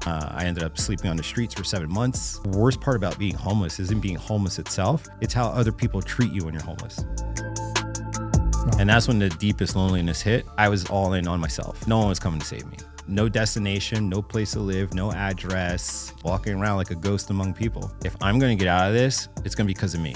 I ended up sleeping on the streets for 7 months. The worst part about being homeless isn't being homeless itself. It's how other people treat you when you're homeless. And that's when the deepest loneliness hit. I was all in on myself. No one was coming to save me. No destination, no place to live, no address, walking around like a ghost among people. If I'm going to get out of this, it's going to be because of me.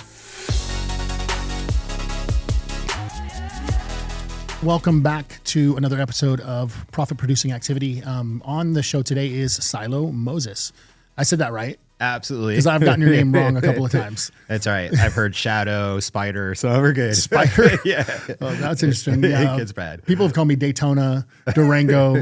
Welcome back to another episode of Profit Producing Activity. On the show today is Siloh Moses. I said that right? Absolutely. Because I've gotten your name wrong a couple of times. That's all right. I've heard shadow, spider, so we're good. Spider? Yeah. Oh, that's interesting. Yeah. It gets bad. People have called me Daytona, Durango,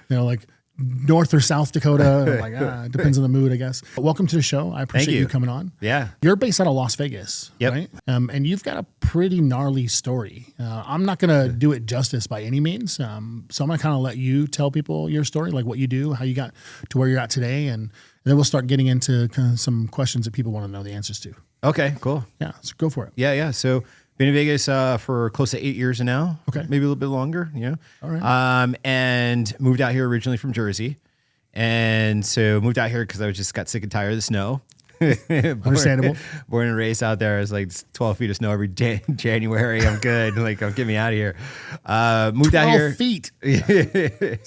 like North or South Dakota. I'm like, it depends on the mood, I guess. But welcome to the show. I appreciate you coming on. Yeah. You're based out of Las Vegas, right? And you've got a pretty gnarly story. I'm not going to do it justice by any means. So I'm going to kind of let you tell people your story, like what you do, how you got to where you're at today. And then we'll start getting into kind of some questions that people want to know the answers to. Okay, cool. Yeah, so go for it. Yeah. So been in Vegas for close to 8 years now. Okay. Maybe a little bit longer, All right. And moved out here originally from Jersey. And so moved out here because I just got sick and tired of the snow. Understandable. Born and raised out there. It's like 12 feet of snow every January. I'm good. Get me out of here. Moved out here. 12 feet.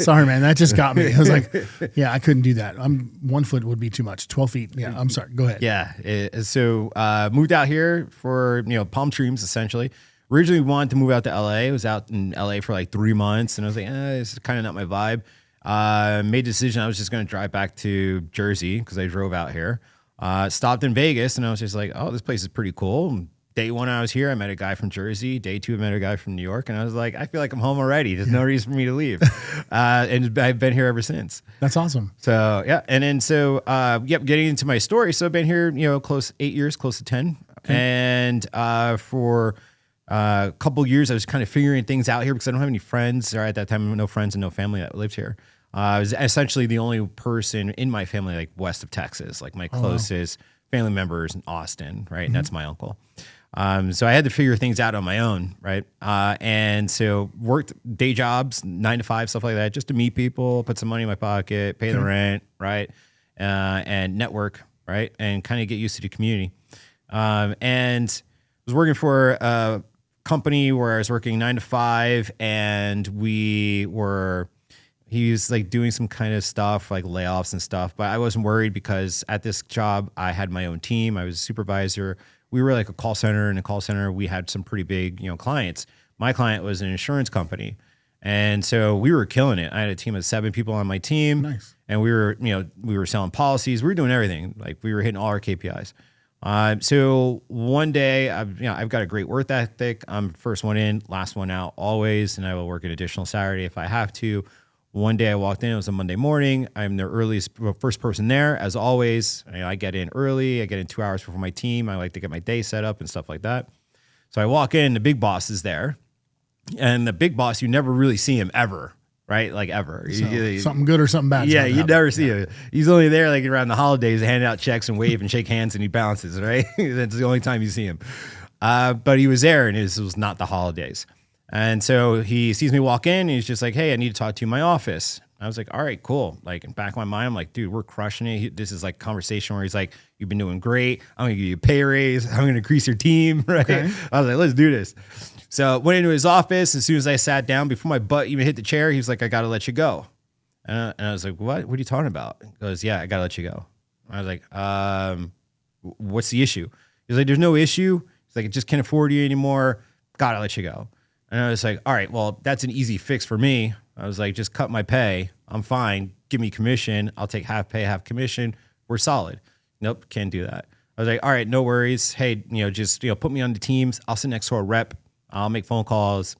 Sorry, man. That just got me. I was like, yeah, I couldn't do that. 1 foot would be too much. 12 feet. Yeah, I'm sorry. Go ahead. Yeah. So moved out here for, palm trees, essentially. Originally wanted to move out to LA. I was out in LA for like 3 months. And I was like, this is kind of not my vibe. Made the decision I was just going to drive back to Jersey because I drove out here. Stopped in Vegas and I was just like, oh, this place is pretty cool. Day one I was here, I met a guy from Jersey. Day two, I met a guy from New York. And I was like, I feel like I'm home already. There's no reason for me to leave. And I've been here ever since. That's awesome. So, yeah. And then getting into my story. So I've been here, 8 years, close to 10. Okay. And for a couple years, I was kind of figuring things out here because I don't have any friends, or at that time, no friends and no family that lived here. I was essentially the only person in my family, like west of Texas, like my closest family members in Austin, right? Mm-hmm. And that's my uncle. So I had to figure things out on my own, right? And so worked day jobs, 9 to 5, stuff like that, just to meet people, put some money in my pocket, pay the rent, right? And network, right? And kind of get used to the community. And I was working for a company where I was working 9 to 5, and he was like doing some kind of stuff like layoffs and stuff, but I wasn't worried because at this job, I had my own team. I was a supervisor. We were like a call center. In a call center, we had some pretty big, clients. My client was an insurance company. And so we were killing it. I had a team of 7 people on my team. Nice. And we were selling policies. We were doing everything. Like we were hitting all our KPIs. So one day I've got a great work ethic. I'm first one in, last one out always. And I will work an additional Saturday if I have to. One day I walked in, it was a Monday morning. I'm the first person there, as always. I get in early. I get in 2 hours before my team. I like to get my day set up and stuff like that. So I walk in, the big boss is there. And the big boss, you never really see him ever, right? Like ever. So, something good or something bad. Yeah, you never see him. He's only there like around the holidays to hand out checks and wave and shake hands and he bounces, right? That's the only time you see him. But he was there and it was not the holidays. And so he sees me walk in and he's just like, hey, I need to talk to you in my office. I was like, all right, cool. Like in the back of my mind, I'm like, dude, we're crushing it. This is like conversation where he's like, you've been doing great. I'm going to give you a pay raise. I'm going to increase your team. Right. Okay. I was like, let's do this. So went into his office. As soon as I sat down, before my butt even hit the chair, he was like, I got to let you go. And I was like, what are you talking about? He goes, yeah, I got to let you go. I was like, what's the issue? He's like, there's no issue. He's like, I just can't afford you anymore. Got to let you go. And I was like, all right, well, that's an easy fix for me. I was like, just cut my pay. I'm fine. Give me commission. I'll take half pay, half commission. We're solid. Nope, can't do that. I was like, all right, no worries. Hey, just put me on the teams. I'll sit next to a rep. I'll make phone calls.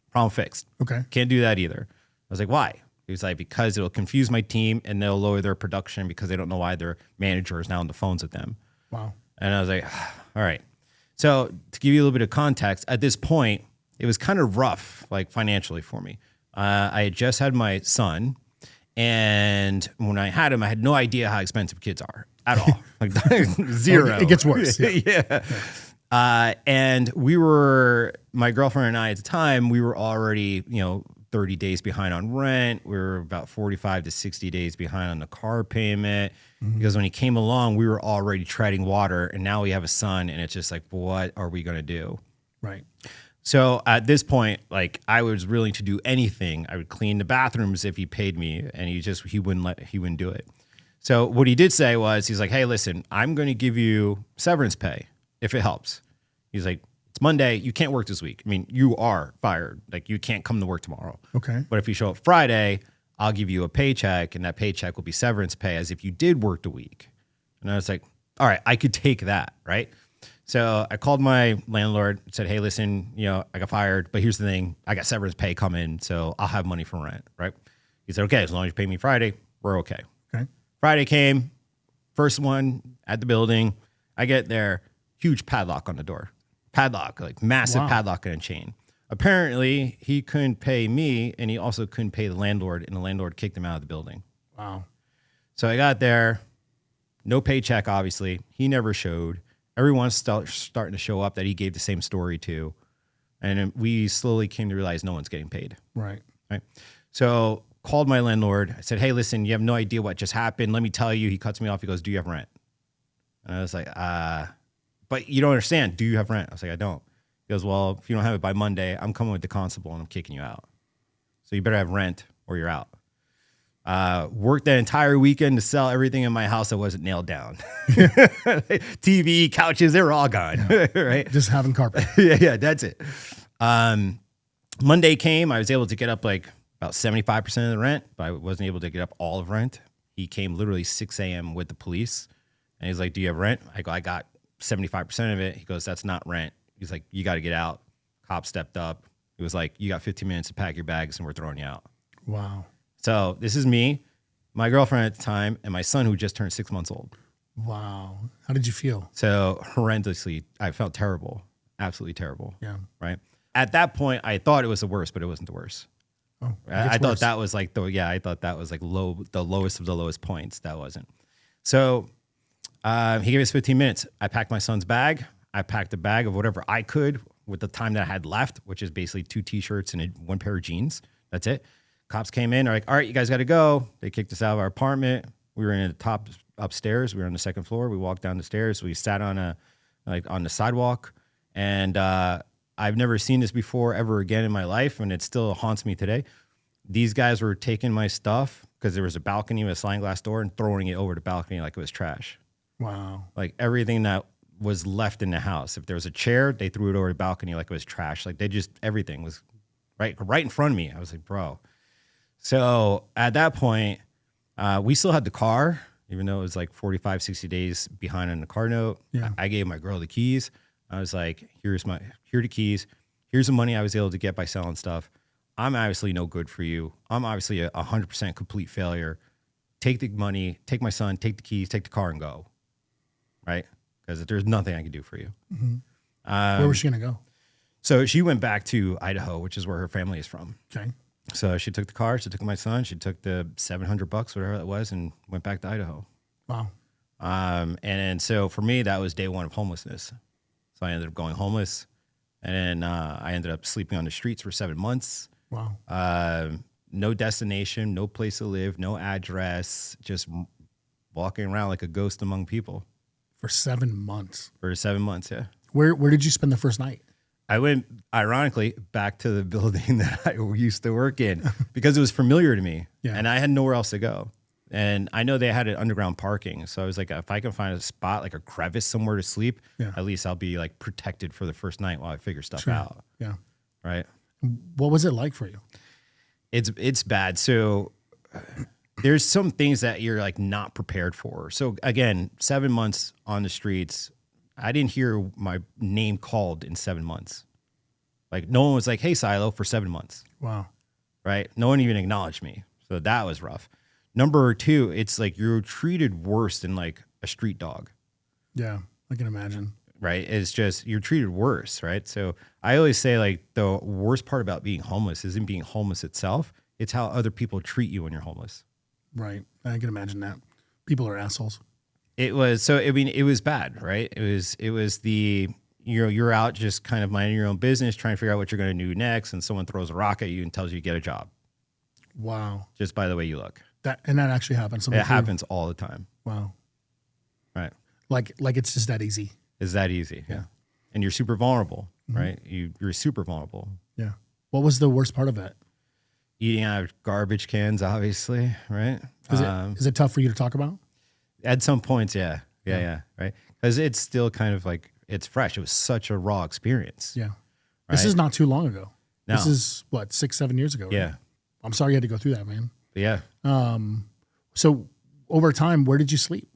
Problem fixed. Okay. Can't do that either. I was like, why? He was like, because it'll confuse my team and they'll lower their production because they don't know why their manager is now on the phones with them. Wow. And I was like, all right. So to give you a little bit of context, at this point, it was kind of rough, like financially for me. I had just had my son, and when I had him, I had no idea how expensive kids are at all. Like zero. It gets worse. Yeah. And my girlfriend and I at the time, we were already, 30 days behind on rent. We were about 45 to 60 days behind on the car payment. Because when he came along, we were already treading water, and now we have a son, and it's just like, what are we going to do? Right. So at this point, like, I was willing to do anything. I would clean the bathrooms if he paid me, and he wouldn't do it. So what he did say was, he's like, hey, listen, I'm going to give you severance pay if it helps. He's like, it's Monday. You can't work this week. I mean, you are fired. Like, you can't come to work tomorrow. Okay. But if you show up Friday, I'll give you a paycheck, and that paycheck will be severance pay as if you did work the week. And I was like, all right, I could take that, right? So I called my landlord, said, hey, listen, I got fired, but here's the thing. I got severance pay coming, so I'll have money for rent, right? He said, okay, as long as you pay me Friday, we're okay. Okay. Friday came, first one at the building. I get there, huge padlock on the door. Padlock, like massive padlock and a chain. Apparently, he couldn't pay me, and he also couldn't pay the landlord, and the landlord kicked him out of the building. Wow. So I got there, no paycheck, obviously. He never showed. Everyone's starting to show up that he gave the same story to. And we slowly came to realize no one's getting paid. Right. So called my landlord. I said, hey, listen, you have no idea what just happened. Let me tell you. He cuts me off. He goes, do you have rent? And I was like, but you don't understand. Do you have rent? I was like, I don't. He goes, well, if you don't have it by Monday, I'm coming with the constable and I'm kicking you out. So you better have rent or you're out. Worked that entire weekend to sell everything in my house that wasn't nailed down. TV, couches, they were all gone. Right? Just having carpet. Yeah, that's it. Monday came. I was able to get up like about 75% of the rent, but I wasn't able to get up all of rent. He came literally 6 a.m. with the police. And he's like, do you have rent? I go, I got 75% of it. He goes, that's not rent. He's like, you got to get out. Cop stepped up. It was like, you got 15 minutes to pack your bags and we're throwing you out. Wow. So this is me, my girlfriend at the time, and my son who just turned 6 months old. Wow. How did you feel? So horrendously, I felt terrible. Absolutely terrible. Yeah. Right. At that point, I thought it was the worst, but it wasn't the worst. Oh, I thought that was like I thought that was like the lowest of the lowest points. That wasn't. So he gave us 15 minutes. I packed my son's bag. I packed a bag of whatever I could with the time that I had left, which is basically 2 t-shirts and one pair of jeans. That's it. Cops came in. They're like, all right, you guys got to go. They kicked us out of our apartment. We were in the top upstairs. We were on the second floor. We walked down the stairs. We sat on on the sidewalk. And I've never seen this before ever again in my life, and it still haunts me today. These guys were taking my stuff because there was a balcony with a sliding glass door and throwing it over the balcony like it was trash. Wow. Like everything that was left in the house. If there was a chair, they threw it over the balcony like it was trash. Like everything was right in front of me. I was like, bro. So at that point, we still had the car, even though it was like 45, 60 days behind on the car note. Yeah. I gave my girl the keys. I was like, here are the keys. Here's the money I was able to get by selling stuff. I'm obviously no good for you. I'm obviously a 100% complete failure. Take the money, take my son, take the keys, take the car and go. Right? Because there's nothing I can do for you. Mm-hmm. Where was she going to go? So she went back to Idaho, which is where her family is from. Okay. So she took the car, she took my son, she took the $700, whatever that was, and went back to Idaho. Wow. And so for me, that was day one of homelessness. So I ended up going homeless, and then I ended up sleeping on the streets for 7 months. Wow. No destination, no place to live, no address, just walking around like a ghost among people. For 7 months. For 7 months, yeah. Where did you spend the first night? I went, ironically, back to the building that I used to work in because it was familiar to me, and I had nowhere else to go. And I know they had an underground parking, so I was like, if I can find a spot, like a crevice somewhere to sleep, at least I'll be like protected for the first night while I figure stuff out. Yeah. Right. What was it like for you? It's bad. So there's some things that you're like not prepared for. So again, 7 months on the streets. I didn't hear my name called in 7 months. Like no one was like, hey, Siloh, for 7 months. Wow. Right. No one even acknowledged me. So that was rough. Number 2, it's like you're treated worse than like a street dog. Yeah, I can imagine. Right. It's just you're treated worse. Right. So I always say like the worst part about being homeless isn't being homeless itself. It's how other people treat you when you're homeless. Right. I can imagine that. People are assholes. It was so. I mean, it was bad, right? It was you're out just kind of minding your own business, trying to figure out what you're going to do next, and someone throws a rock at you and tells you to get a job. Wow. Just by the way you look. That actually happens. It happens all the time. Wow. Right. Like it's just that easy. It's that easy. Yeah. And you're super vulnerable, right? You're super vulnerable. Yeah. What was the worst part of it? Eating out of garbage cans, obviously, right? Is it tough for you to talk about? At some points, yeah, right? Because it's still kind of like, it's fresh. It was such a raw experience. Yeah. Right? This is not too long ago. No. This is what, 6-7 years ago. Right? Yeah. I'm sorry you had to go through that, man. Yeah. So over time, where did you sleep?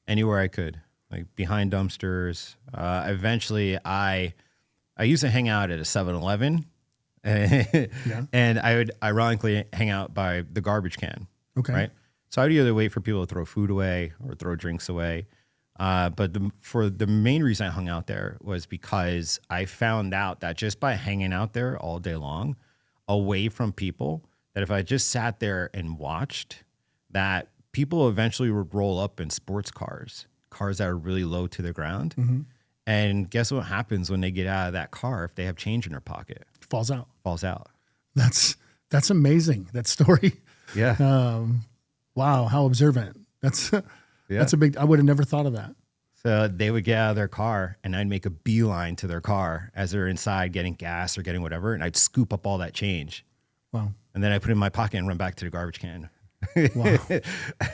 Anywhere I could, like behind dumpsters. Eventually, I used to hang out at a 7-Eleven, and I would ironically hang out by the garbage can. Okay. Right. So I'd either wait for people to throw food away or throw drinks away. But for the main reason I hung out there was because I found out that just by hanging out there all day long, away from people, that if I just sat there and watched, that people eventually would roll up in sports cars that are really low to the ground. Mm-hmm. And guess what happens when they get out of that car if they have change in their pocket? Falls out. Falls out. That's amazing. That story. Yeah. Wow. How observant. That's a big, I would have never thought of that. So they would get out of their car and I'd make a beeline to their car as they're inside getting gas or getting whatever. And I'd scoop up all that change. Wow. And then I put it in my pocket and run back to the garbage can. Wow.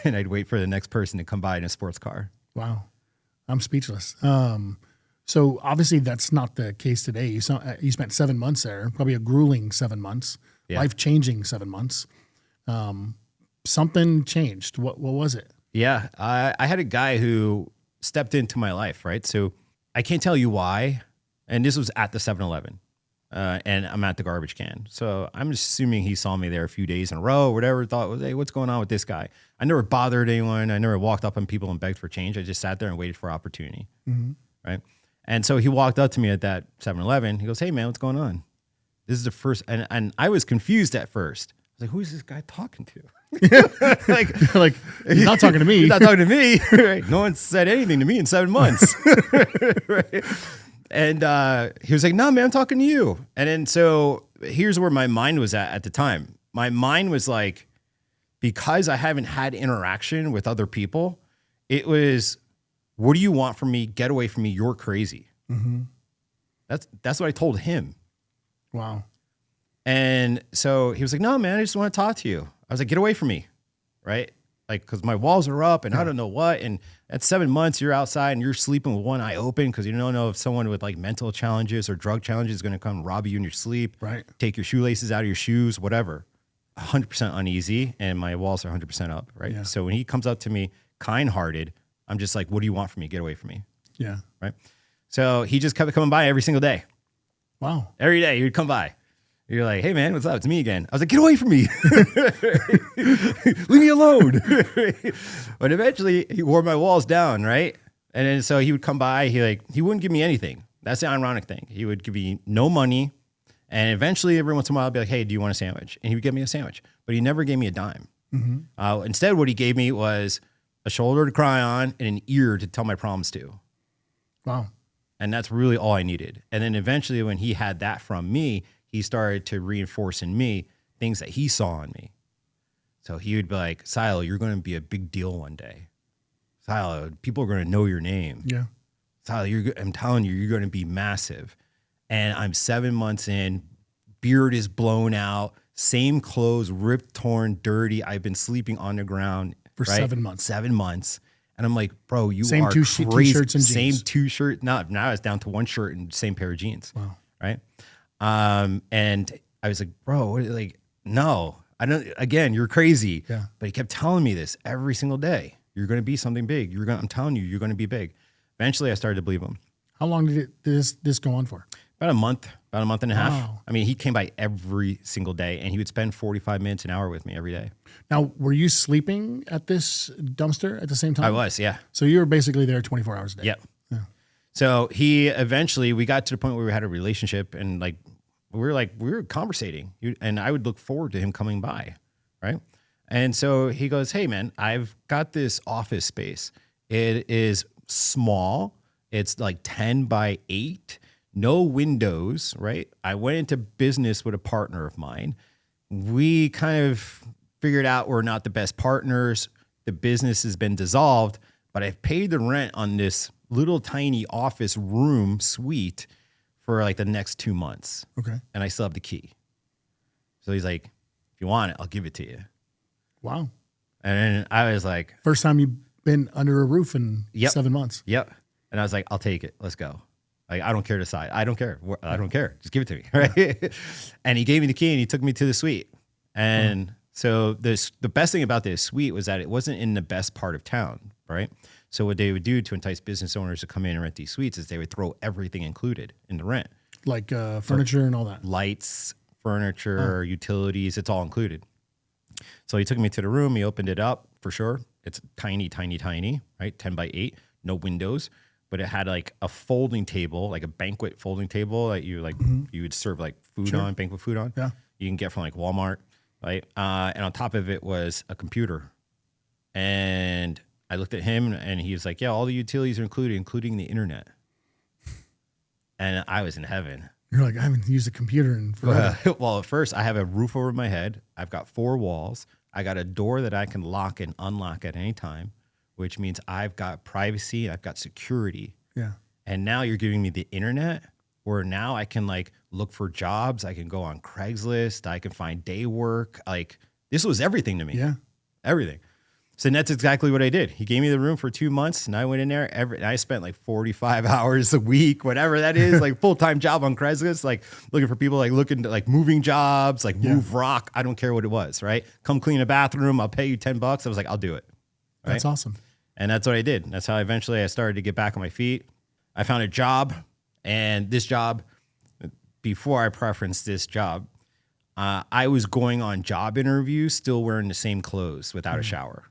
And I'd wait for the next person to come by in a sports car. Wow. I'm speechless. So obviously that's not the case today. You spent 7 months there, probably a grueling 7 months, life-changing 7 months. Something changed. What was it? Yeah. I had a guy who stepped into my life, right? So I can't tell you why. And this was at the 7-Eleven. And I'm at the garbage can. So I'm just assuming he saw me there a few days in a row or whatever, thought, hey, what's going on with this guy? I never bothered anyone. I never walked up on people and begged for change. I just sat there and waited for opportunity. Mm-hmm. Right. And so he walked up to me at that 7-Eleven. He goes, hey, man, what's going on? This is the first. And I was confused at first. I was like, who is this guy talking to? like he's not talking to me. He's not talking to me. Right? No one said anything to me in 7 months. Right? And he was like, no, man, I'm talking to you. And then so here's where my mind was at the time. My mind was like, because I haven't had interaction with other people, it was, what do you want from me? Get away from me. You're crazy. Mm-hmm. That's what I told him. Wow. And so he was like, no, man, I just want to talk to you. I was like, get away from me. Right. Like, because my walls are up and I don't know what. And at 7 months, you're outside and you're sleeping with one eye open because you don't know if someone with like mental challenges or drug challenges is going to come rob you in your sleep, right? Take your shoelaces out of your shoes, whatever. 100% uneasy. And my walls are 100% up. Right. Yeah. So when he comes up to me, kind-hearted, I'm just like, what do you want from me? Get away from me. Yeah. Right. So he just kept coming by every single day. Wow. Every day he would come by. You're like, hey, man, what's up? It's me again. I was like, get away from me. Leave me alone. But eventually he wore my walls down, right? And then so he would come by. He wouldn't give me anything. That's the ironic thing. He would give me no money. And eventually every once in a while I'd be like, hey, do you want a sandwich? And he would give me a sandwich. But he never gave me a dime. Mm-hmm. Instead, what he gave me was a shoulder to cry on and an ear to tell my problems to. Wow. And that's really all I needed. And then eventually when he had that from me, he started to reinforce in me things that he saw in me. So he would be like, Siloh, you're going to be a big deal one day. Siloh, people are going to know your name. Yeah. Siloh, I'm telling you, you're going to be massive. And I'm 7 months in, beard is blown out, same clothes, ripped, torn, dirty. I've been sleeping on the ground for 7 months. 7 months. And I'm like, bro, you same are two crazy. T-shirts and same jeans. 2 shirts. Now it's down to 1 shirt and same pair of jeans. Wow. Right. And I was like, bro, what, like, no, I don't, again, you're crazy. Yeah. But he kept telling me this every single day. You're going to be something big. I'm telling you, you're going to be big. Eventually I started to believe him. How long did this go on for? About a month and a half. Wow. I mean, he came by every single day and he would spend 45 minutes, an hour with me every day. Now, were you sleeping at this dumpster at the same time? I was, yeah. So you were basically there 24 hours a day. Yep. Yeah. So we got to the point where we had a relationship and we were conversating and I would look forward to him coming by. Right. And so he goes, hey man, I've got this office space. It is small. It's like 10 by 8, no windows, right? I went into business with a partner of mine. We kind of figured out we're not the best partners. The business has been dissolved, but I've paid the rent on this little tiny office room suite for like the next 2 months. Okay. And I still have the key. So he's like, if you want it, I'll give it to you. Wow. And then I was like, first time you've been under a roof in 7 months. Yep. And I was like, I'll take it. Let's go. Like, I don't care to decide. I don't care. I don't care. Just give it to me. Right. And he gave me the key and he took me to the suite. And so the best thing about this suite was that it wasn't in the best part of town. Right. So what they would do to entice business owners to come in and rent these suites is they would throw everything included in the rent. Like furniture and all that. Lights, furniture, utilities, it's all included. So he took me to the room. He opened it up for sure. It's tiny, tiny, tiny, right? 10 by 8, no windows, but it had like a folding table, like a banquet folding table that you like, you would serve like food on, banquet food on. Yeah. You can get from like Walmart, right? And on top of it was a computer. And I looked at him and he was like, yeah, all the utilities are included, including the internet. And I was in heaven. You're like, I haven't used a computer in forever. Well, at first, I have a roof over my head. I've got 4 walls. I got a door that I can lock and unlock at any time, which means I've got privacy. I've got security. Yeah. And now you're giving me the internet where now I can like look for jobs. I can go on Craigslist. I can find day work. Like this was everything to me. Yeah. Everything. So that's exactly what I did. He gave me the room for 2 months and I went in there and I spent like 45 hours a week, whatever that is, like full-time job on Craigslist, like looking for people, like looking to like moving jobs, like move rock. I don't care what it was, right? Come clean a bathroom. I'll pay you $10. I was like, I'll do it. Right? That's awesome. And that's what I did. That's how eventually I started to get back on my feet. I found a job, and this job, before I preferenced this job, I was going on job interviews, still wearing the same clothes without a shower.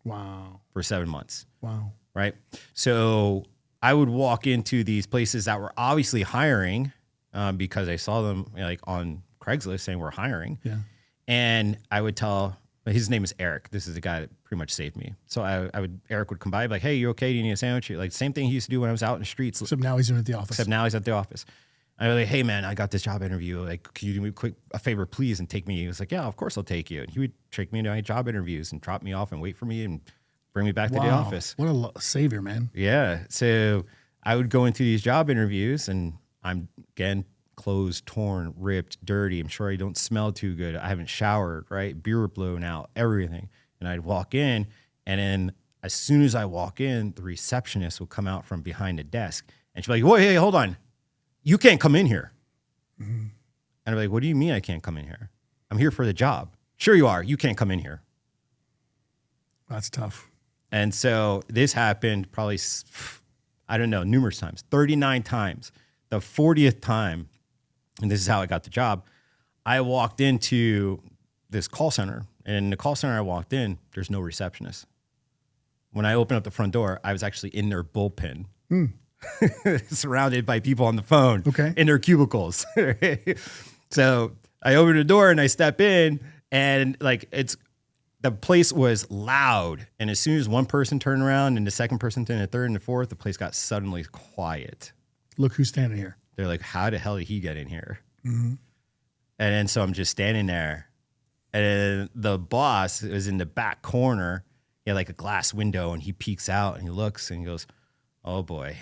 Wow. For 7 months. Wow. Right. So I would walk into these places that were obviously hiring because I saw them like on Craigslist saying we're hiring. Yeah. And I would tell, his name is Eric. This is the guy that pretty much saved me. So Eric would come by like, hey, you okay? Do you need a sandwich? Like same thing he used to do when I was out in the streets. Except now he's doing it at the office. Except now he's at the office. I was like, hey man, I got this job interview. Like, can you do me a favor, please, and take me? He was like, yeah, of course I'll take you. And he would take me to my job interviews and drop me off and wait for me and bring me back to the office. What a savior, man. Yeah. So I would go into these job interviews and I'm again, clothes torn, ripped, dirty. I'm sure I don't smell too good. I haven't showered, right? Beer blown out, everything. And I'd walk in and then as soon as I walk in, the receptionist would come out from behind the desk and she'd be like, whoa, hey, hold on. You can't come in here. Mm-hmm. And I'm like, what do you mean I can't come in here? I'm here for the job. Sure you are. You can't come in here. That's tough. And so this happened probably, I don't know, numerous times, 39 times. The 40th time, and this is how I got the job, I walked into this call center. And in the call center I walked in, there's no receptionist. When I opened up the front door, I was actually in their bullpen. Surrounded by people on the phone in their cubicles. So I open the door and I step in and like the place was loud. And as soon as one person turned around and the second person and the third and the fourth, the place got suddenly quiet. Look who's standing here. They're like, how the hell did he get in here? Mm-hmm. And then so I'm just standing there and the boss is in the back corner. He had like a glass window and he peeks out and he looks and he goes, oh boy.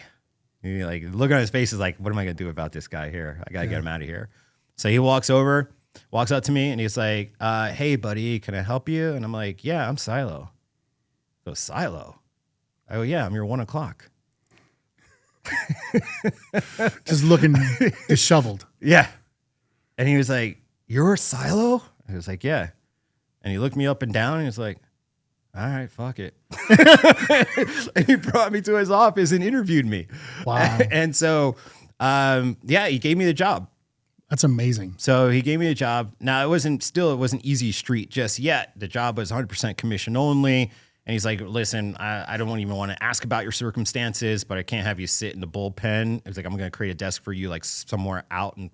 And like look on his face is like, what am I gonna do about this guy here? I gotta get him out of here. So he walks up to me and he's like, hey buddy, can I help you? And I'm like, yeah, I'm Siloh. He goes, Siloh? I go, yeah, I'm your 1 o'clock. Just looking disheveled. Yeah. And he was like, you're Siloh? I was like, yeah. And he looked me up and down and he was like, all right, fuck it. And he brought me to his office and interviewed me. Wow. And so, he gave me the job. That's amazing. So he gave me a job. Now it wasn't easy street just yet. The job was 100% commission only. And he's like, listen, I don't even want to ask about your circumstances, but I can't have you sit in the bullpen. He's like, I'm going to create a desk for you like somewhere out and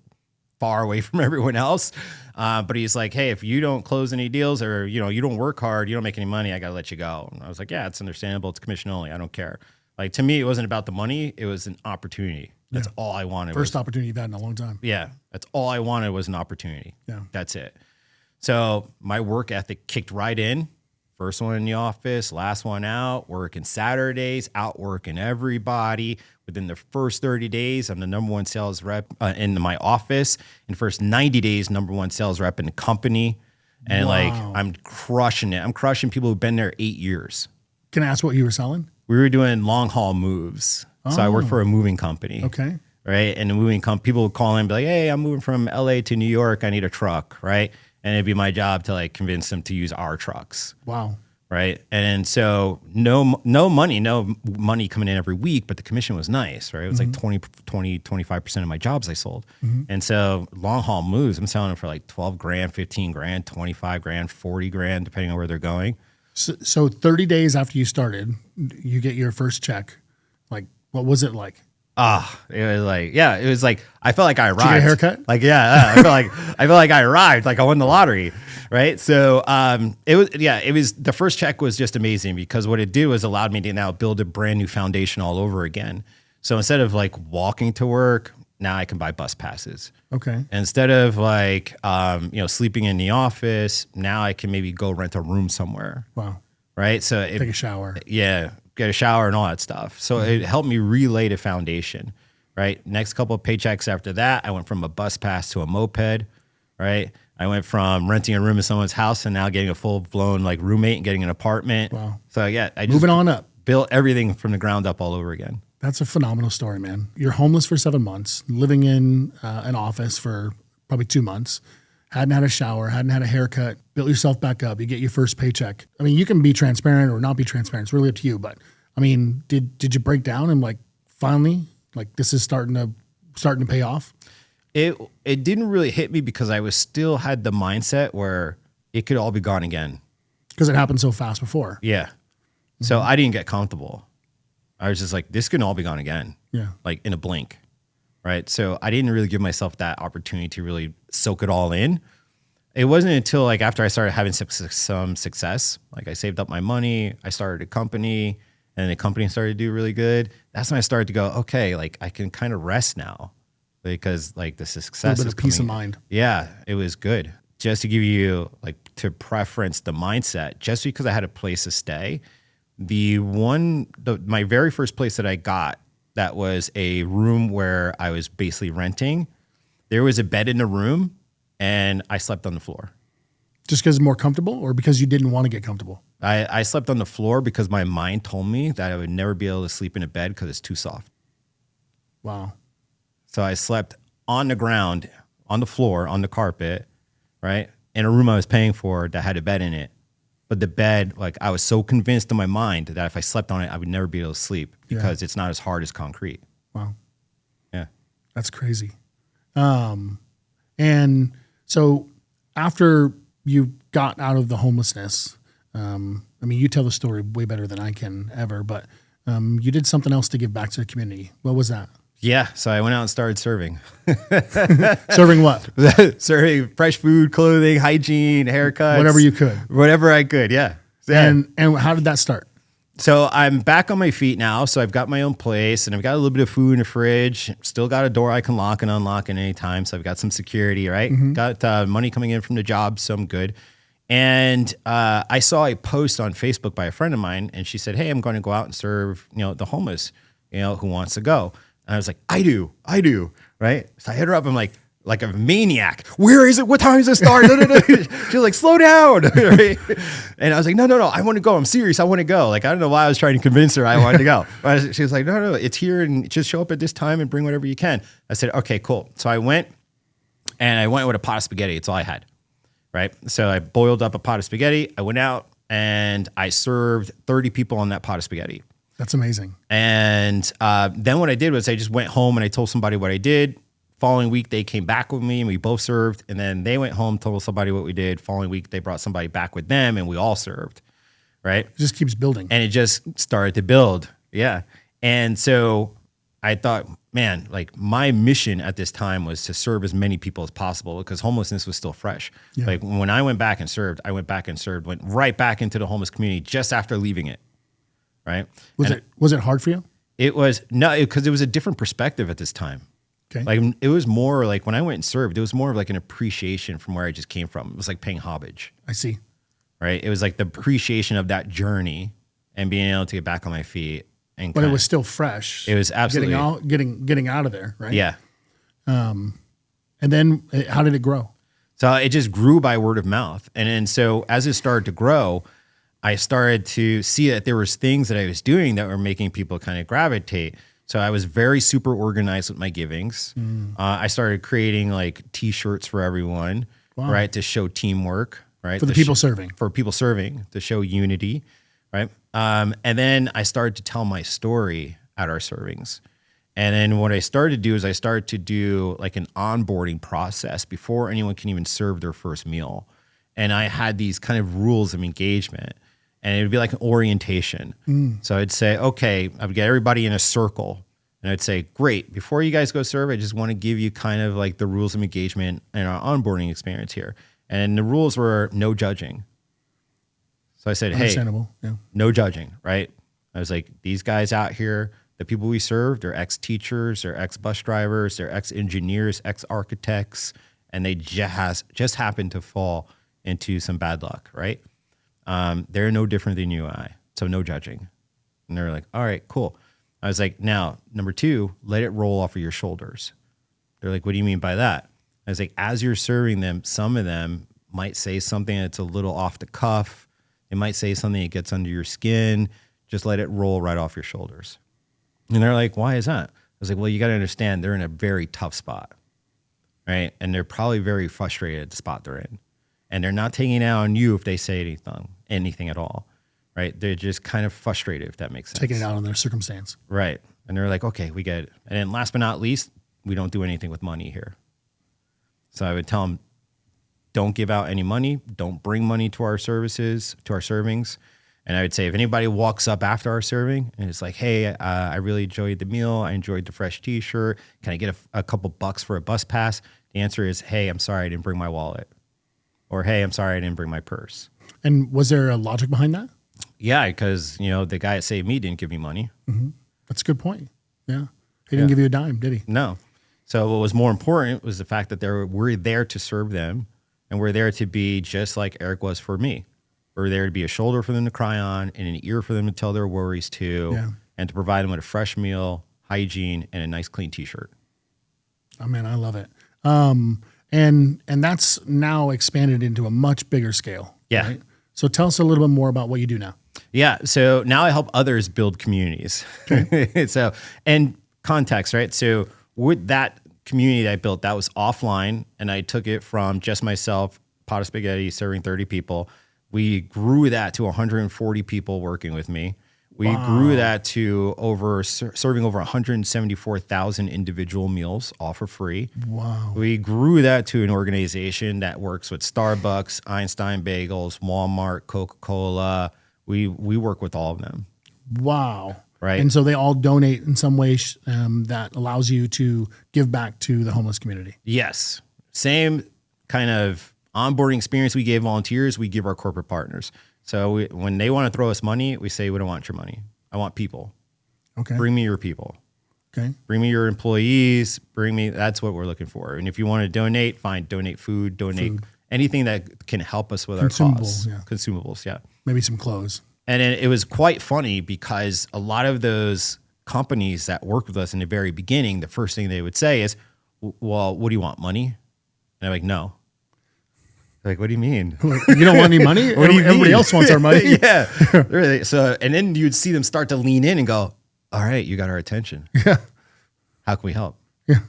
far away from everyone else. But he's like, hey, if you don't close any deals or, you don't work hard, you don't make any money, I got to let you go. And I was like, yeah, it's understandable. It's commission only. I don't care. Like to me, it wasn't about the money. It was an opportunity. That's all I wanted. First opportunity you've had in a long time. Yeah. That's all I wanted was an opportunity. Yeah. That's it. So my work ethic kicked right in. First one in the office, last one out, working Saturdays, out working everybody. Within the first 30 days, I'm the number one sales rep in my office. In the first 90 days, number one sales rep in the company. And like, I'm crushing it. I'm crushing people who've been there 8 years. Can I ask what you were selling? We were doing long haul moves. So I worked for a moving company. Okay. Right. And the moving people would call in and be like, hey, I'm moving from LA to New York. I need a truck. Right. And it'd be my job to like convince them to use our trucks. Wow. Right. And so no money coming in every week, but the commission was nice. Right. It was like 25% of my jobs I sold. And so long haul moves, I'm selling them for like 12 grand, 15 grand, 25 grand, 40 grand, depending on where they're going. So 30 days after you started, you get your first check. Like, what was it like? It was like, I felt like I arrived. Did you get a haircut? Like, I felt like I arrived, like I won the lottery. Right. So, it was, the first check was just amazing because what it did was allowed me to now build a brand new foundation all over again. So instead of like walking to work, now I can buy bus passes. Okay. Instead of like, sleeping in the office, now I can maybe go rent a room somewhere. Wow. Right. So take a shower. Yeah. Get a shower and all that stuff. So it helped me relay the foundation, right? Next couple of paychecks after that, I went from a bus pass to a moped, right? I went from renting a room in someone's house and now getting a full-blown like roommate and getting an apartment. Wow. So yeah, I just moving on up, built everything from the ground up all over again. That's a phenomenal story, man. You're homeless for 7 months, living in an office for probably 2 months. Hadn't had a shower, hadn't had a haircut, built yourself back up. You get your first paycheck. I mean, you can be transparent or not be transparent. It's really up to you. But I mean, did you break down and like finally, like this is starting to pay off? It didn't really hit me because I was still had the mindset where it could all be gone again. Because it happened so fast before. Yeah. So I didn't get comfortable. I was just like, this can all be gone again. Yeah. Like in a blink. Right. So I didn't really give myself that opportunity to really soak it all in. It wasn't until like after I started having some success, like I saved up my money, I started a company and the company started to do really good. That's when I started to go, okay, like I can kind of rest now because like the success a little bit of peace of mind. Yeah, it was good. Just to give you like to preference the mindset, just because I had a place to stay, my very first place that I got, that was a room where I was basically renting. There was a bed in the room and I slept on the floor. Just because it's more comfortable or because you didn't want to get comfortable? I slept on the floor because my mind told me that I would never be able to sleep in a bed because it's too soft. Wow. So I slept on the ground, on the floor, on the carpet, right? In a room I was paying for that had a bed in it. But the bed, like I was so convinced in my mind that if I slept on it, I would never be able to sleep because it's not as hard as concrete. Wow. Yeah. That's crazy. And so after you got out of the homelessness, I mean, you tell the story way better than I can ever, but you did something else to give back to the community. What was that? Yeah. So I went out and started serving. Serving what? Serving fresh food, clothing, hygiene, haircuts. Whatever you could. Whatever I could, yeah. And how did that start? So I'm back on my feet now. So I've got my own place and I've got a little bit of food in the fridge. Still got a door I can lock and unlock at any time. So I've got some security, right? Got money coming in from the job, so I'm good. And I saw a post on Facebook by a friend of mine and she said, hey, I'm going to go out and serve, the homeless, who wants to go. And I was like, I do, right? So I hit her up. I'm like a maniac. Where is it? What time does it start? She's like, slow down. Right? And I was like, no, I want to go. I'm serious. I want to go. Like, I don't know why I was trying to convince her I wanted to go. But she was like, no, it's here and just show up at this time and bring whatever you can. I said, okay, cool. So I went with a pot of spaghetti. It's all I had, right? So I boiled up a pot of spaghetti. I went out and I served 30 people on that pot of spaghetti. That's amazing. And then what I did was I just went home and I told somebody what I did. Following week, they came back with me and we both served. And then they went home, told somebody what we did. Following week, they brought somebody back with them and we all served, right? It just keeps building. And it just started to build. Yeah. And so I thought, man, like my mission at this time was to serve as many people as possible because homelessness was still fresh. Yeah. Like when I went back and served, went right back into the homeless community just after leaving it. right? Was it hard for you? It was because it was a different perspective at this time. Okay. Like it was more like when I went and served, it was more of like an appreciation from where I just came from. It was like paying homage. I see. Right. It was like the appreciation of that journey and being able to get back on my feet. But it was still fresh. It was absolutely getting out of there. Right. Yeah. And then how did it grow? So it just grew by word of mouth. And then so as it started to grow, I started to see that there was things that I was doing that were making people kind of gravitate. So I was very super organized with my givings. I started creating like T-shirts for everyone, right, to show teamwork, right, for the people serving, to show unity, right. And then I started to tell my story at our servings. And then what I started to do is I started to do like an onboarding process before anyone can even serve their first meal. And I had these kind of rules of engagement. And it would be like an orientation. So I'd say, okay, I would get everybody in a circle. And I'd say, great, before you guys go serve, I just want to give you kind of like the rules of engagement and our onboarding experience here. And the rules were no judging. So I said, hey, no judging, right? I was like, these guys out here, the people we serve, they're ex-teachers, they're ex-bus drivers, they're ex-engineers, ex-architects, and they just happen to fall into some bad luck, right? They're no different than you and I, so no judging. And they're like, all right, cool. I was like, now, number 2, let it roll off of your shoulders. They're like, what do you mean by that? I was like, as you're serving them, some of them might say something that's a little off the cuff. They might say something that gets under your skin. Just let it roll right off your shoulders. And they're like, why is that? I was like, well, you got to understand they're in a very tough spot, right? And they're probably very frustrated at the spot they're in. And they're not taking it out on you if they say anything at all, right? They're just kind of frustrated, if that makes sense. Taking it out on their circumstance. Right. And they're like, okay, we get it. And then last but not least, we don't do anything with money here. So I would tell them, don't give out any money. Don't bring money to our services, to our servings. And I would say, if anybody walks up after our serving and it's like, hey, I really enjoyed the meal. I enjoyed the fresh T-shirt. Can I get a couple bucks for a bus pass? The answer is, hey, I'm sorry, I didn't bring my wallet. Or, hey, I'm sorry, I didn't bring my purse. And was there a logic behind that? Yeah, because, the guy that saved me didn't give me money. Mm-hmm. That's a good point. Yeah. He didn't give you a dime, did he? No. So what was more important was the fact that we're there to serve them, and we're there to be just like Eric was for me. We're there to be a shoulder for them to cry on and an ear for them to tell their worries to, and to provide them with a fresh meal, hygiene, and a nice clean T-shirt. Oh, man, I love it. And that's now expanded into a much bigger scale. Yeah. Right? So tell us a little bit more about what you do now. Yeah. So now I help others build communities. Okay. So, and context, right? So with that community that I built, that was offline, and I took it from just myself, pot of spaghetti, serving 30 people. We grew that to 140 people working with me. We grew that to serving over 174,000 individual meals, all for free. Wow. We grew that to an organization that works with Starbucks, Einstein Bagels, Walmart, Coca-Cola. We work with all of them. Wow. Right. And so they all donate in some way that allows you to give back to the homeless community. Yes. Same kind of onboarding experience we gave volunteers, we give our corporate partners. So when they want to throw us money, we say, we don't want your money. I want people. Okay. Bring me your people. Okay. Bring me your employees. That's what we're looking for. And if you want to donate, fine. Donate food, anything that can help us with our costs. Consumables, yeah. Maybe some clothes. And it was quite funny because a lot of those companies that worked with us in the very beginning, the first thing they would say is, well, what do you want, money? And I'm like, no. Like, what do you mean? You don't want any money? What do you mean? Everybody else wants our money. Yeah. Really. So, and then you'd see them start to lean in and go, all right, you got our attention. Yeah. How can we help? Yeah.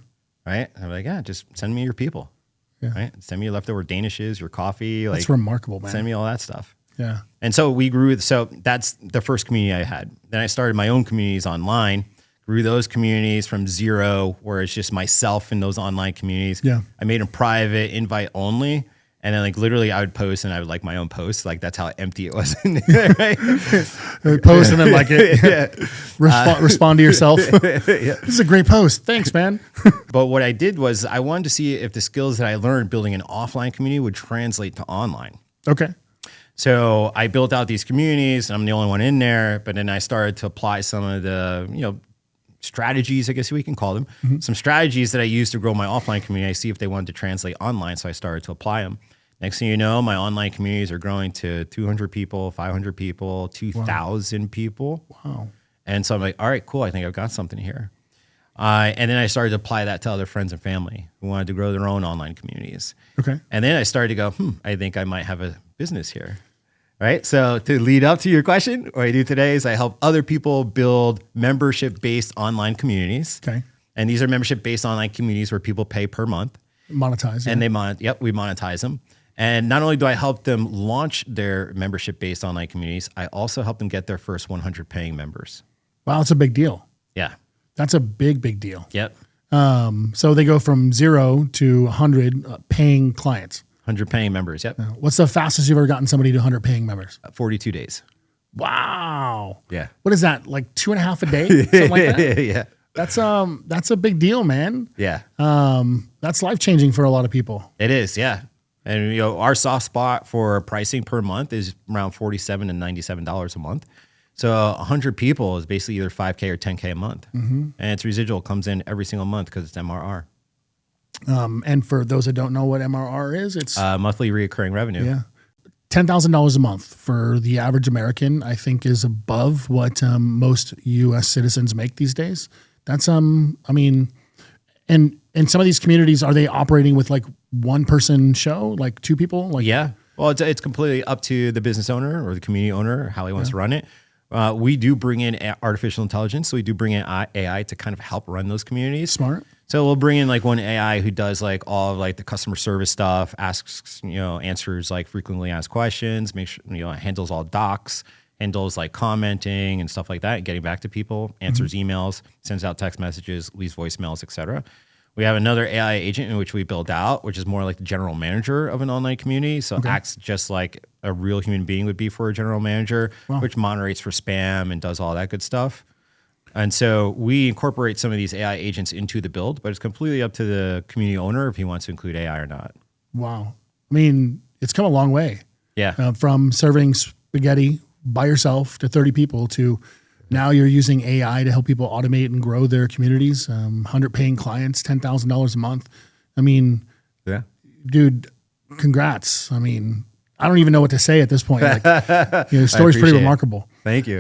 Right. And I'm like, yeah, just send me your people. Yeah. Right. Send me your leftover Danishes, your coffee. That's remarkable, man. Send me all that stuff. Yeah. And so we grew. So that's the first community I had. Then I started my own communities online, grew those communities from zero, where it's just myself in those online communities. Yeah. I made them private, invite only. And then like literally I would post and I would like my own posts. Like that's how empty it was in there, right? Post and then like it. Yeah. Respond to yourself. This is a great post. Thanks, man. But what I did was I wanted to see if the skills that I learned building an offline community would translate to online. Okay. So I built out these communities, and I'm the only one in there. But then I started to apply some of the, strategies, I guess we can call them, some strategies that I used to grow my offline community. I see if they wanted to translate online. So I started to apply them. Next thing you know, my online communities are growing to 200 people, 500 people, 2,000 people. Wow. And so I'm like, all right, cool. I think I've got something here. And then I started to apply that to other friends and family who wanted to grow their own online communities. Okay. And then I started to go, I think I might have a business here. Right. So to lead up to your question, what I do today is I help other people build membership-based online communities. Okay. And these are membership-based online communities where people pay per month. Monetize. And we monetize them. And not only do I help them launch their membership-based online communities, I also help them get their first 100 paying members. Wow, that's a big deal. Yeah. That's a big deal. Yep. So they go from 0 to 100 paying clients. 100 paying members. Yep. What's the fastest you've ever gotten somebody to 100 paying members? 42 days. Wow. Yeah. What is that? Like 2.5 a day? Something like that? Yeah. That's a big deal, man. Yeah. That's life-changing for a lot of people. It is. Yeah. And our soft spot for pricing per month is around $47 and $97 a month. So 100 people is basically either 5K or 10K a month. And its residual comes in every single month because it's MRR. And for those that don't know what MRR is, it's monthly recurring revenue. Yeah. $10,000 a month for the average American, I think, is above what most U.S. citizens make these days. That's, and some of these communities, are they operating with like one person show, like two people? Like, yeah. Well, it's completely up to the business owner or the community owner, how he wants to run it. We do bring in artificial intelligence. So we do bring in AI to kind of help run those communities. Smart. So we'll bring in like one AI who does like all of like the customer service stuff, asks, answers like frequently asked questions, makes sure, handles all docs, handles like commenting and stuff like that, getting back to people, answers emails, sends out text messages, leaves voicemails, etc. We have another AI agent in which we build out, which is more like the general manager of an online community. So it acts just like a real human being would be for a general manager, which moderates for spam and does all that good stuff. And so we incorporate some of these AI agents into the build, but it's completely up to the community owner if he wants to include AI or not. Wow. I mean, it's come a long way. Yeah. From serving spaghetti by yourself to 30 people to now you're using AI to help people automate and grow their communities. 100 paying clients, $10,000 a month. I mean, yeah, dude, congrats. I mean, I don't even know what to say at this point. Like, your story's pretty remarkable. Thank you.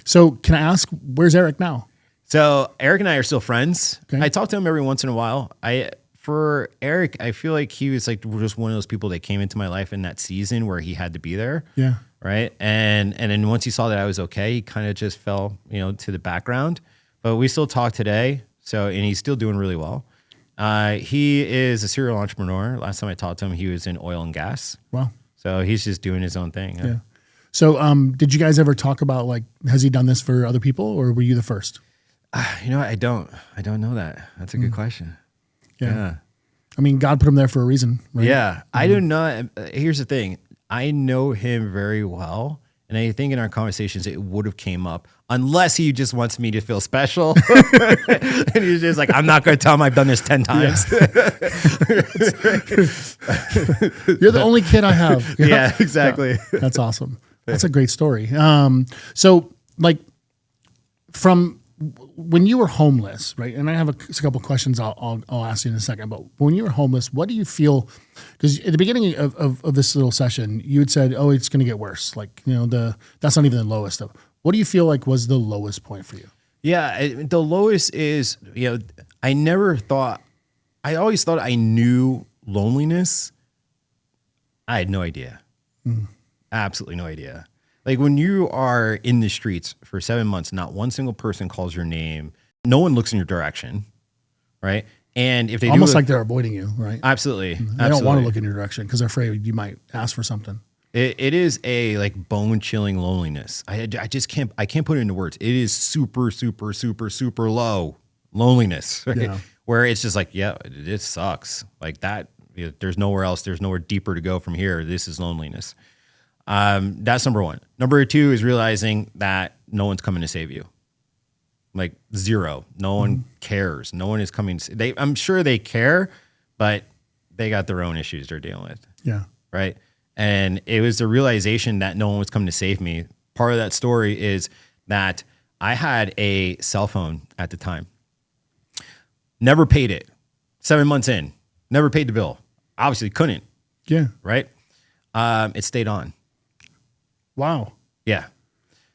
So can I ask, where's Eric now? So Eric and I are still friends. Okay. I talk to him every once in a while. For Eric, I feel like he was like just one of those people that came into my life in that season where he had to be there. Yeah. Right. And then once he saw that I was okay, he kind of just fell, to the background. But we still talk today. So, and he's still doing really well. He is a serial entrepreneur. Last time I talked to him, he was in oil and gas. Wow. So he's just doing his own thing. Yeah. So, did you guys ever talk about like, has he done this for other people or were you the first? I don't know that. That's a good question. Yeah. I mean, God put him there for a reason, right? Yeah. I do not. Here's the thing. I know him very well. And I think in our conversations, it would have came up unless he just wants me to feel special. And he's just like, I'm not going to tell him I've done this 10 times. Yeah. You're the only kid I have. Yeah, exactly. Yeah. That's awesome. That's a great story. So like from when you were homeless, right? And I have a couple of questions I'll ask you in a second, but when you were homeless, what do you feel? Because at the beginning of this little session, you had said, oh, it's going to get worse. Like, that's not even the lowest of. What do you feel like was the lowest point for you? Yeah. The lowest is, I always thought I knew loneliness. I had no idea. Absolutely no idea. Like when you are in the streets for 7 months, not one single person calls your name. No one looks in your direction, right? And if they almost do, like they're avoiding you, right? Absolutely. They don't want to look in your direction because they're afraid you might ask for something. It is a like bone chilling loneliness. I just can't put it into words. It is super, super, super, super low loneliness, right? Yeah. Where it's just like, yeah, it sucks like that. There's nowhere else. There's nowhere deeper to go from here. This is loneliness. That's number one. Number two is realizing that no one's coming to save you. Like zero. No one cares. No one is coming. I'm sure they care, but they got their own issues they're dealing with. Yeah. Right. And it was the realization that no one was coming to save me. Part of that story is that I had a cell phone at the time. Never paid it. 7 months in, never paid the bill. Obviously couldn't. Yeah. Right? It stayed on. Wow. Yeah.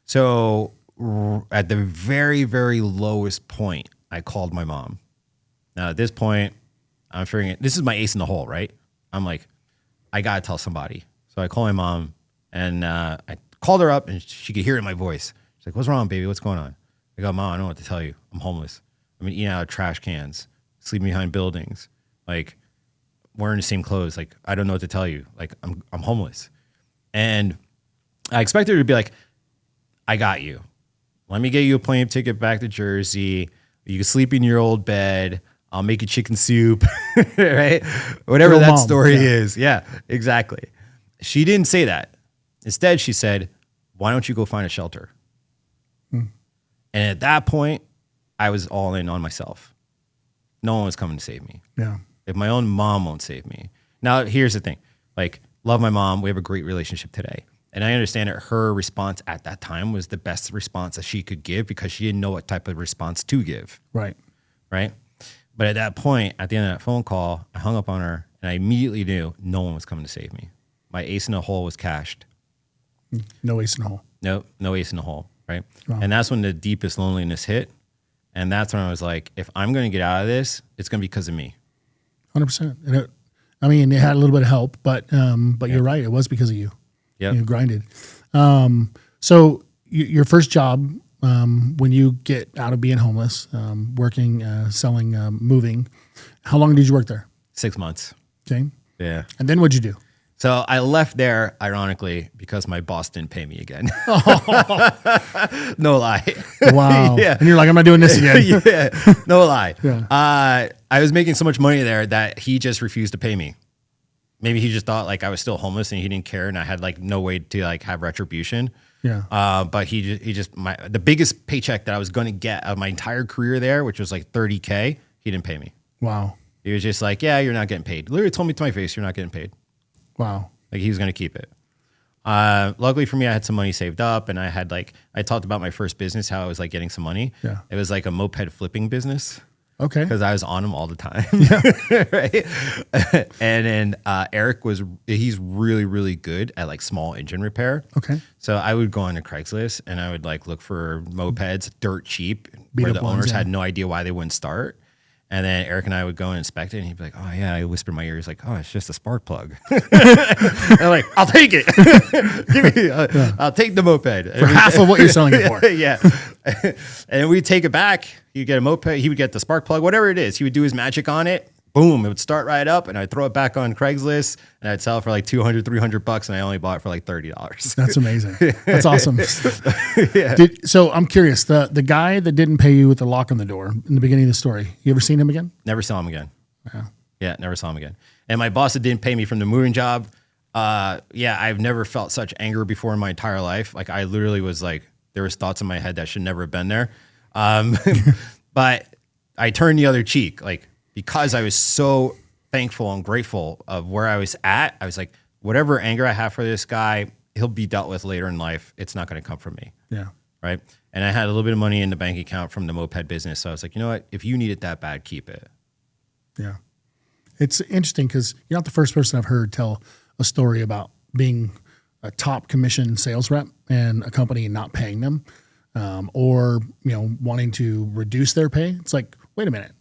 So at the very, very lowest point, I called my mom. Now at this point, I'm figuring this is my ace in the hole, right? I'm like, I got to tell somebody. So I call my mom, and I called her up, and she could hear it in my voice. She's like, what's wrong, baby? What's going on? I go, Mom, I don't know what to tell you. I'm homeless. I've been eating out of trash cans, sleeping behind buildings, like wearing the same clothes. Like, I don't know what to tell you. Like, I'm homeless. And I expected her to be like, I got you. Let me get you a plane ticket back to Jersey. You can sleep in your old bed. I'll make you chicken soup, right? Whatever that story is. Yeah, exactly. She didn't say that. Instead, she said, why don't you go find a shelter? And at that point, I was all in on myself. No one was coming to save me. Yeah. If my own mom won't save me. Now, here's the thing. Like, love my mom. We have a great relationship today. And I understand that her response at that time was the best response that she could give because she didn't know what type of response to give. Right. Right. But at that point, at the end of that phone call, I hung up on her and I immediately knew no one was coming to save me. My ace in the hole was cashed. No ace in the hole. No ace in the hole. Right. Wow. And that's when the deepest loneliness hit. And that's when I was like, if I'm going to get out of this, it's going to be because of me. 100%. And it had a little bit of help, but you're right. It was because of you. Yeah. You grinded. So your first job, when you get out of being homeless, working, selling, moving, how long did you work there? 6 months. Okay. Yeah. And then what'd you do? So I left there, ironically, because my boss didn't pay me again. No lie. Wow. Yeah. And you're like, I'm not doing this again. Yeah. No lie. Yeah. I was making so much money there that he just refused to pay me. Maybe he just thought like I was still homeless and he didn't care and I had like no way to like have retribution. Yeah. But the biggest paycheck that I was going to get of my entire career there, which was like $30K, he didn't pay me. Wow. He was just like, yeah, you're not getting paid. Literally told me to my face, you're not getting paid. Wow. Like he was going to keep it. Luckily for me, I had some money saved up and I talked about my first business, how I was like getting some money. Yeah. It was like a moped flipping business. Okay. Because I was on them all the time. Yeah. Right. And then Eric he's really, really good at like small engine repair. Okay. So I would go on to Craigslist and I would like look for mopeds dirt cheap where the owners had no idea why they wouldn't start. And then Eric and I would go and inspect it, and he'd be like, "Oh yeah," I whisper in my ear, he's like, "Oh, it's just a spark plug." And I'm like, "I'll take it. I'll take the moped for half of what you're selling it for." Yeah. And we'd take it back. He'd get a moped. He would get the spark plug, whatever it is. He would do his magic on it. Boom, it would start right up, and I'd throw it back on Craigslist, and I'd sell it for like $200, $300, and I only bought it for like $30. That's amazing. That's awesome. Yeah. So I'm curious, the guy that didn't pay you with the lock on the door in the beginning of the story, you ever seen him again? Never saw him again. Yeah. Yeah, never saw him again. And my boss that didn't pay me from the moving job, I've never felt such anger before in my entire life. Like I literally was like, there was thoughts in my head that should never have been there. But I turned the other cheek, like, because I was so thankful and grateful of where I was at. I was like, whatever anger I have for this guy, he'll be dealt with later in life. It's not going to come from me. Yeah. Right. And I had a little bit of money in the bank account from the moped business. So I was like, you know what? If you need it that bad, keep it. Yeah. It's interesting because you're not the first person I've heard tell a story about being a top commission sales rep and a company not paying them, or, wanting to reduce their pay. It's like, wait a minute.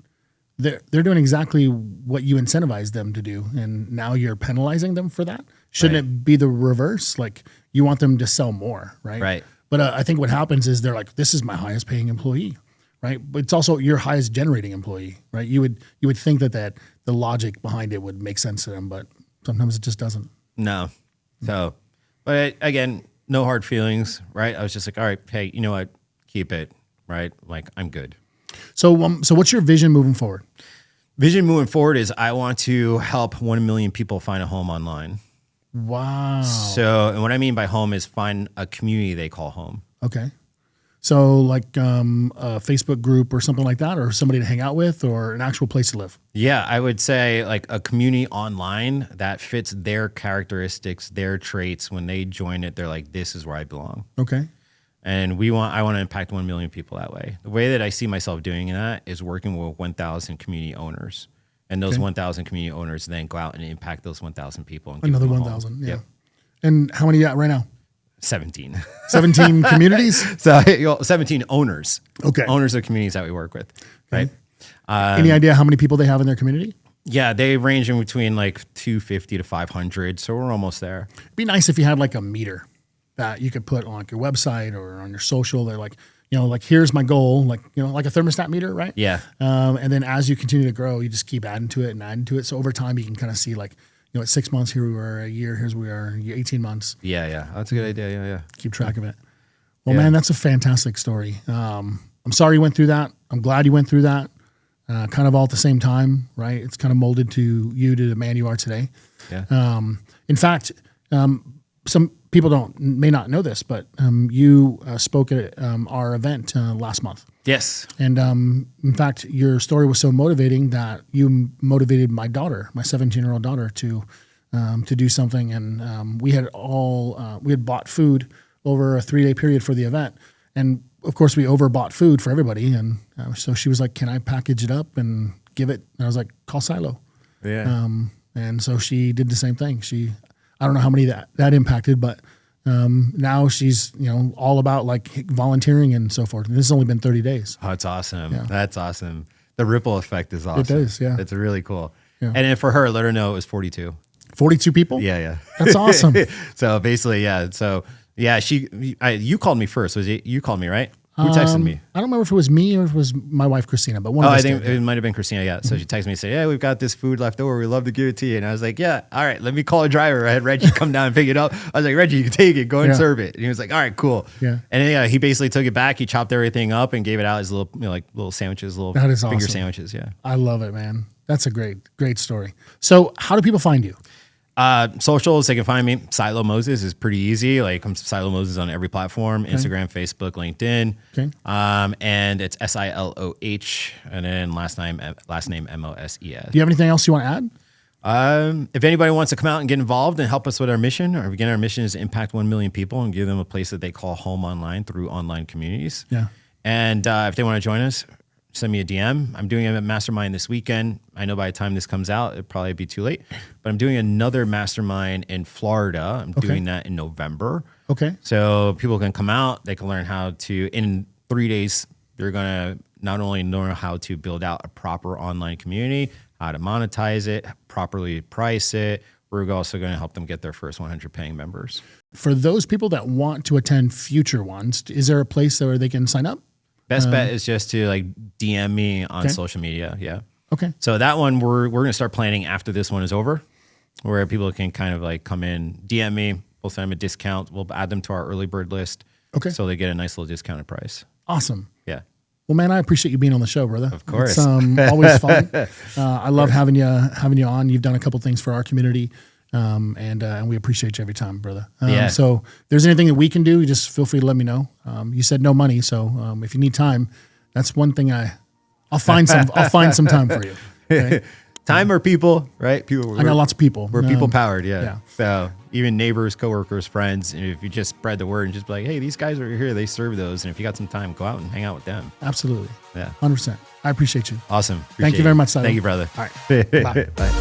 They're doing exactly what you incentivized them to do, and now you're penalizing them for that. Shouldn't it be the reverse? Like you want them to sell more, right? Right. But I think what happens is they're like, "This is my highest paying employee," right? But it's also your highest generating employee, right? You would think that the logic behind it would make sense to them, but sometimes it just doesn't. No. So, but again, no hard feelings, right? I was just like, all right, hey, you know what? Keep it, right? Like I'm good. So what's your vision moving forward? Vision moving forward is I want to help 1 million people find a home online. Wow. So, and what I mean by home is find a community they call home. Okay. So like a Facebook group or something like that, or somebody to hang out with, or an actual place to live? Yeah, I would say like a community online that fits their characteristics, their traits. When they join it, they're like, this is where I belong. Okay. And I want to impact 1 million people that way. The way that I see myself doing that is working with 1,000 community owners. And those 1,000 community owners then go out and impact those 1,000 people. And another 1,000. Yeah. Yep. And how many you got right now? 17. 17 communities? So 17 owners. Okay. Owners of communities that we work with. Right. Any idea how many people they have in their community? Yeah, they range in between like 250 to 500. So we're almost there. It'd be nice if you had like a meter that you could put on like your website or on your social. They're like, like here's my goal, like, like a thermostat meter, right? Yeah. And then as you continue to grow, you just keep adding to it and adding to it. So over time, you can kind of see like, at 6 months, here we were, a year, here's where we are, 18 months. Yeah. That's a good idea. Yeah. Keep track of it. Well, man, that's a fantastic story. I'm sorry you went through that. I'm glad you went through that. Kind of all at the same time, right? It's kind of molded to the man you are today. Yeah. In fact, some people may not know this, but you spoke at our event last month. Yes. And in fact, your story was so motivating that you motivated my daughter, my 17-year-old daughter, to do something. And we had bought food over a 3-day period for the event, and of course we overbought food for everybody. And so she was like, "Can I package it up and give it?" And I was like, "Call Siloh." Yeah. And so she did the same thing. I don't know how many that impacted, but now she's all about like volunteering and so forth. And this has only been 30 days. Oh, it's awesome. Yeah. That's awesome. The ripple effect is awesome. It is, yeah. It's really cool. Yeah. And then for her, let her know it was 42. 42 people? Yeah. That's awesome. So basically, yeah. So yeah, you called me first. You called me, right? Who texted me? I don't remember if it was me or if it was my wife, Christina, but one of us I think it might have been Christina, yeah. So she texted me and said, "Yeah, we've got this food left over. We'd love to give it to you." And I was like, "Yeah, all right, let me call a driver." I had Reggie come down and pick it up. I was like, "Reggie, you can take it. Go and serve it." And he was like, "All right, cool." Yeah. And then, he basically took it back. He chopped everything up and gave it out as little, little sandwiches, little finger awesome. sandwiches. Yeah. I love it, man. That's a great story. So how do people find you? Socials, they can find me. Siloh Moses is pretty easy. Like I'm Siloh Moses on every platform: Instagram, Facebook, LinkedIn. Okay. And it's SILOH, and then last name MOSES. Do you have anything else you want to add? If anybody wants to come out and get involved and help us with our mission, or again, our mission is to impact 1 million people and give them a place that they call home online through online communities. Yeah. And if they want to join us, send me a DM. I'm doing a mastermind this weekend. I know by the time this comes out, it'll probably be too late, but I'm doing another mastermind in Florida. I'm doing that in November. Okay. So people can come out, they can learn how to, in 3 days, they're going to not only learn how to build out a proper online community, how to monetize it, properly price it. We're also going to help them get their first 100 paying members. For those people that want to attend future ones, is there a place where they can sign up? Best bet is just to like DM me on social media. Yeah. Okay. So that one we're going to start planning after this one is over, where people can kind of like come in, DM me. We'll send them a discount. We'll add them to our early bird list. Okay. So they get a nice little discounted price. Awesome. Yeah. Well, man, I appreciate you being on the show, brother. Of course. It's always fun. I love having you on. You've done a couple things for our community. And we appreciate you every time, brother. So if there's anything that we can do, you just feel free to let me know. You said no money. So, if you need time, that's one thing I'll find some time for you. Okay? Time or people, right? People. I got lots of people. We're people powered. Yeah. So even neighbors, coworkers, friends, and if you just spread the word and just be like, "Hey, these guys are here. They serve those." And if you got some time, go out and hang out with them. Absolutely. Yeah. 100%. I appreciate you. Awesome. Thank you very much, Siloh. Thank you, brother. All right. Bye. Bye.